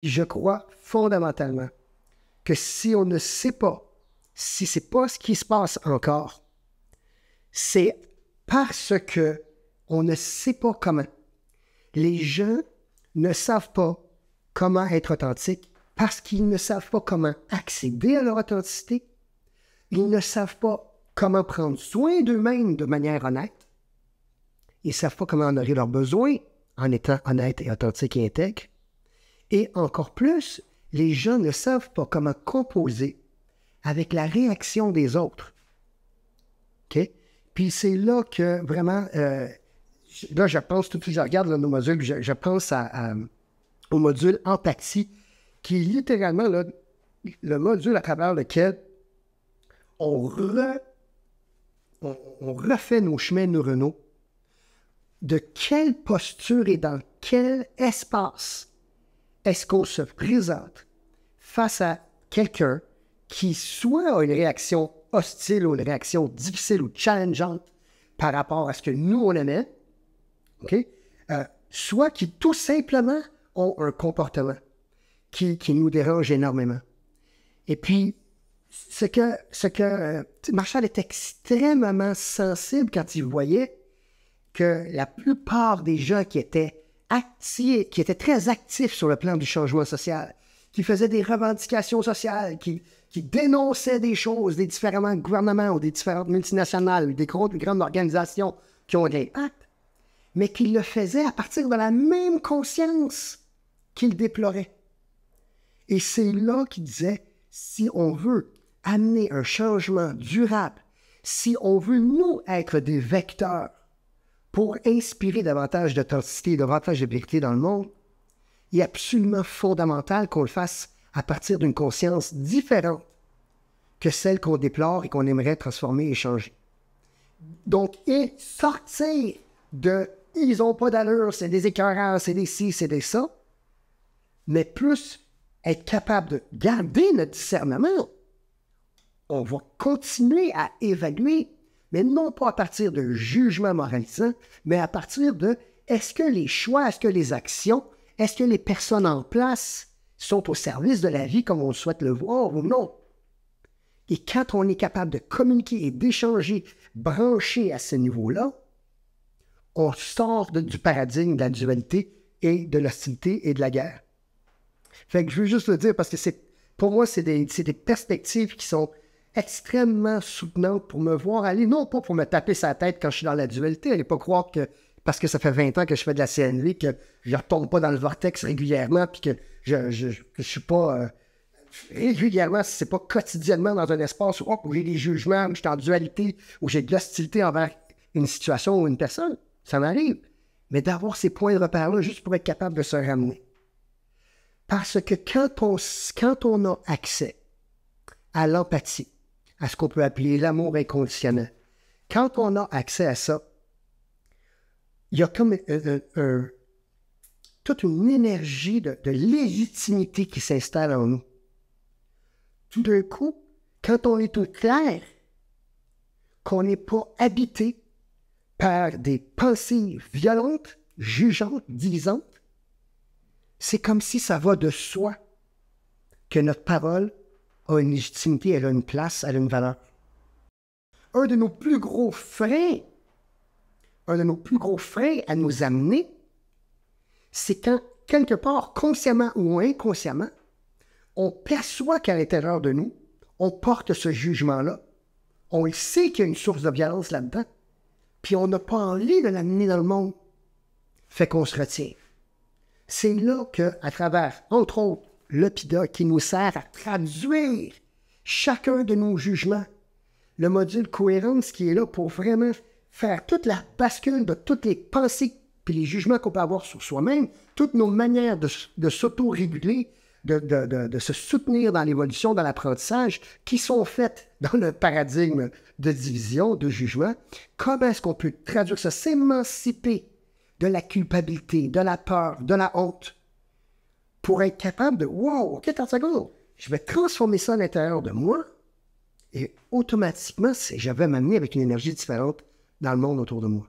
Je crois fondamentalement que si on ne sait pas, si ce n'est pas ce qui se passe encore, c'est parce que on ne sait pas comment. Les gens ne savent pas comment être authentiques parce qu'ils ne savent pas comment accéder à leur authenticité. Ils ne savent pas comment prendre soin d'eux-mêmes de manière honnête. Ils ne savent pas comment honorer leurs besoins en étant honnêtes et authentiques et intègres. Et encore plus, les gens ne savent pas comment composer avec la réaction des autres. OK? Puis c'est là que vraiment, là je pense, tout de suite, je regarde là, nos modules, je pense au module empathie, qui est littéralement là, le module à travers lequel on refait nos chemins neuronaux. De quelle posture et dans quel espace est-ce qu'on se présente face à quelqu'un qui soit a une réaction hostile ou une réaction difficile ou challengeante par rapport à ce que nous, on aimait, okay? Soit qui tout simplement ont un comportement qui nous dérange énormément. Et puis, Marshall est extrêmement sensible quand il voyait que la plupart des gens qui étaient très actifs sur le plan du changement social, qui faisaient des revendications sociales, qui dénonçaient des choses des différents gouvernements ou des différentes multinationales, ou des grandes organisations qui ont de l'impact, mais qui le faisaient à partir de la même conscience qu'ils déploraient. Et c'est là qu'il disait, si on veut amener un changement durable, si on veut, nous, être des vecteurs pour inspirer davantage d'authenticité et davantage de vérité dans le monde, il est absolument fondamental qu'on le fasse à partir d'une conscience différente que celle qu'on déplore et qu'on aimerait transformer et changer. Donc, et sortir de « ils n'ont pas d'allure, c'est des écœurants, c'est des ci, c'est des ça », mais plus être capable de garder notre discernement. On va continuer à évaluer, mais non pas à partir de jugements moralisants, mais à partir de est-ce que les choix, est-ce que les actions, est-ce que les personnes en place sont au service de la vie comme on souhaite le voir ou non? Et quand on est capable de communiquer et d'échanger, branché à ce niveau-là, on sort du paradigme de la dualité et de l'hostilité et de la guerre. Fait que je veux juste le dire parce que pour moi, c'est des perspectives qui sont extrêmement soutenantes pour me voir aller, non pas pour me taper sa tête quand je suis dans la dualité, allez pas croire que parce que ça fait 20 ans que je fais de la CNV, que je ne retombe pas dans le vortex régulièrement, puis que je suis pas régulièrement, si c'est pas quotidiennement dans un espace où j'ai des jugements, où je suis en dualité, où j'ai de l'hostilité envers une situation ou une personne, ça m'arrive. Mais d'avoir ces points de repère-là, juste pour être capable de se ramener. Parce que quand on a accès à l'empathie, à ce qu'on peut appeler l'amour inconditionnel, quand on a accès à ça, il y a comme toute une énergie de légitimité qui s'installe en nous. Tout d'un coup, quand on est au clair, qu'on n'est pas habité par des pensées violentes, jugeantes, divisantes, c'est comme si ça va de soi que notre parole a une légitimité, elle a une place, elle a une valeur. Un de nos plus gros freins à nous amener, c'est quand, quelque part, consciemment ou inconsciemment, on perçoit qu'à l'intérieur de nous, on porte ce jugement-là. On le sait qu'il y a une source de violence là-dedans, puis on n'a pas envie de l'amener dans le monde. Fait qu'on se retient. C'est là qu'à travers, entre autres, l'OPIDA qui nous sert à traduire chacun de nos jugements, le module cohérence qui est là pour vraiment faire toute la bascule de toutes les pensées et les jugements qu'on peut avoir sur soi-même, toutes nos manières de s'auto-réguler, de se soutenir dans l'évolution, dans l'apprentissage, qui sont faites dans le paradigme de division, de jugement. Comment est-ce qu'on peut traduire ça, s'émanciper de la culpabilité, de la peur, de la honte, pour être capable de « Wow, OK, 30 secondes, je vais transformer ça à l'intérieur de moi » et automatiquement, je vais m'amener avec une énergie différente dans le monde autour de moi.